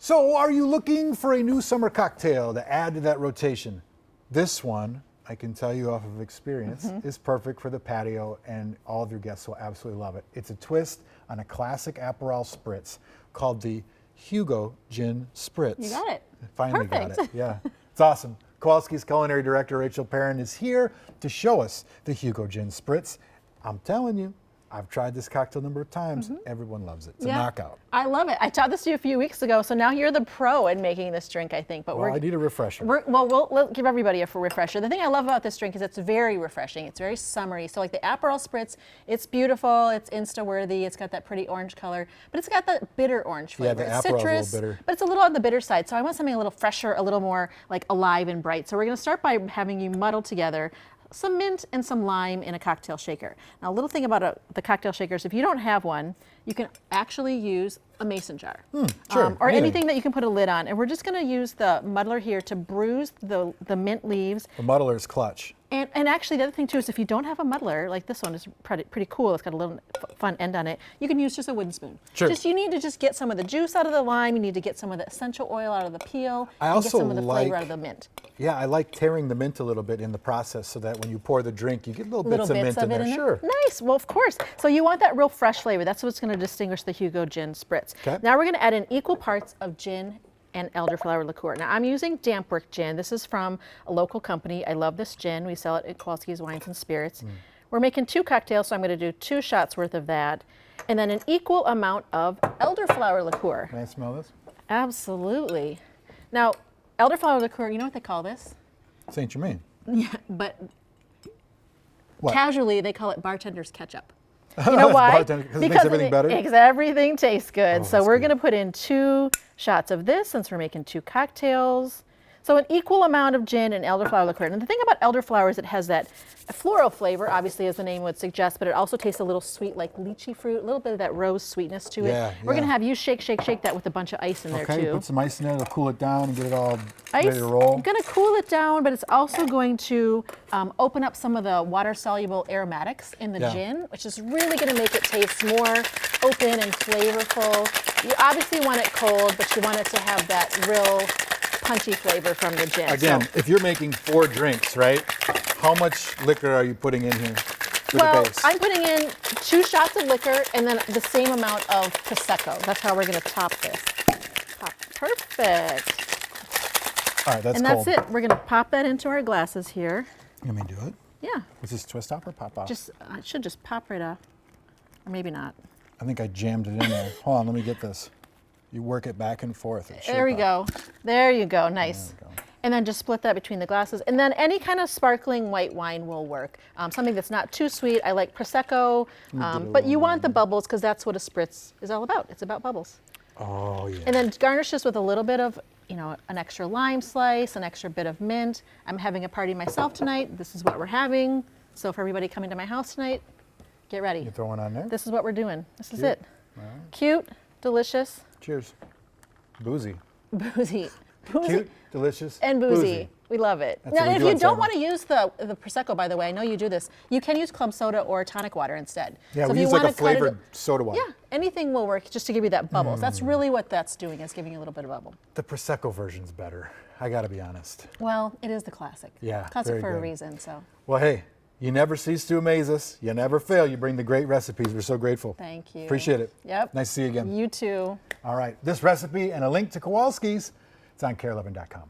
So are you looking for a new summer cocktail to add to that rotation? This one, I can tell you off of experience, is perfect for the patio, and all of your guests will absolutely love it. It's a twist on a classic Aperol Spritz called the Hugo Gin Spritz. You got it. Finally Perfect. got it. Yeah, it's awesome. Kowalski's culinary director, Rachel Perrin, is here to show us the Hugo Gin Spritz. I'm telling you, I've tried this cocktail a number of times. Everyone loves it. It's a knockout. I love it. I taught this to you a few weeks ago, so now you're the pro in making this drink, I think. But Well, I need a refresher. We'll give everybody a refresher. The thing I love about this drink is it's very refreshing. It's very summery. So like the Aperol Spritz, it's beautiful. It's Insta-worthy. It's got that pretty orange color, but it's got that bitter orange flavor. Yeah, the It's Aperol's citrus, a little bitter. but it's a little on the bitter side. So I want something a little fresher, a little more like alive and bright. So we're going to start by having you muddle together some mint and some lime in a cocktail shaker. Now, a little thing about the cocktail shakers, if you don't have one, you can actually use a mason jar. Sure, Or anything that you can put a lid on. And we're just gonna use the muddler here to bruise the mint leaves. The muddler's clutch. And actually the other thing too is if you don't have a muddler, like this one is pretty cool, it's got a little fun end on it, you can use just a wooden spoon. Sure. You need to just get some of the juice out of the lime, you need to get some of the essential oil out of the peel, I and get also some of the flavor like- out of the mint. Yeah, I like tearing the mint a little bit in the process so that when you pour the drink, you get little bits of mint in there. Sure. Nice. Well, of course. So you want that real fresh flavor. That's what's going to distinguish the Hugo Gin Spritz. Okay. Now we're going to add in equal parts of gin and elderflower liqueur. Now I'm using Dampwork gin. This is from a local company. I love this gin. We sell it at Kowalski's Wines and Spirits. We're making 2 cocktails, so I'm going to do 2 shots worth of that. And then an equal amount of elderflower liqueur. Can I smell this? Absolutely. Now, elderflower liqueur, you know what they call this? Saint Germain. Yeah, but What? casually they call it bartender's ketchup. You know why? Bartender, 'cause it makes everything better? Makes everything taste good. Oh, so that's we're good. going to put in 2 shots of this since we're making 2 cocktails. So an equal amount of gin and elderflower liqueur. And the thing about elderflower is it has that floral flavor, obviously, as the name would suggest, but it also tastes a little sweet, like lychee fruit, a little bit of that rose sweetness to it. Yeah, We're going to yeah. have you shake that with a bunch of ice in there Okay, too. put some ice in there to cool it down and get it all Ice, ready to roll. going to cool it down, but it's also going to open up some of the water-soluble aromatics in the Yeah. gin, which is really going to make it taste more open and flavorful. You obviously want it cold, but you want it to have that real punchy flavor from the gin. Again, So- if you're making 4 drinks, right? How much liquor are you putting in here for well, the base? I'm putting in 2 shots of liquor and then the same amount of Prosecco. That's how we're going to top this. Perfect. All right, that's And cold. that's it. We're going to pop that into our glasses here. Let me do it. Yeah. Was this twist off or pop off? It should just pop right off. Or maybe not. I think I jammed it in there. Hold on, let me get this. You work it back and forth. It should There we pop. go. There you go. Nice. There we go. And then just split that between the glasses. And then any kind of sparkling white wine will work. Something that's not too sweet. I like Prosecco. But you want the bubbles because that's what a Spritz is all about. It's about bubbles. Oh, yeah. And then garnish this with a little bit of, an extra lime slice, an extra bit of mint. I'm having a party myself tonight. This is what we're having. So for everybody coming to my house tonight, get ready. You throwing on there? This is what we're doing. This is Cute. it. Cute, delicious, Cheers. Boozy. boozy. Cute, delicious, And boozy. We love it. That's Now, what we if do you on don't Saturday. want to use the Prosecco, by the way, I know you do this, you can use club soda or tonic water instead. Yeah, So if we you use like a wanna cut it- flavored soda water. Yeah, anything will work just to give you that bubbles. That's really what that's doing, is giving you a little bit of bubble. The Prosecco version's better. I got to be honest. Well, it is the classic. Yeah, Classic very for a good. reason, so Well, hey, you never cease to amaze us. You never fail. You bring the great recipes. We're so grateful. thank you. Appreciate it. Yep. Nice to see you again. You too. All right, this recipe and a link to Kowalski's, it's on KARE11.com.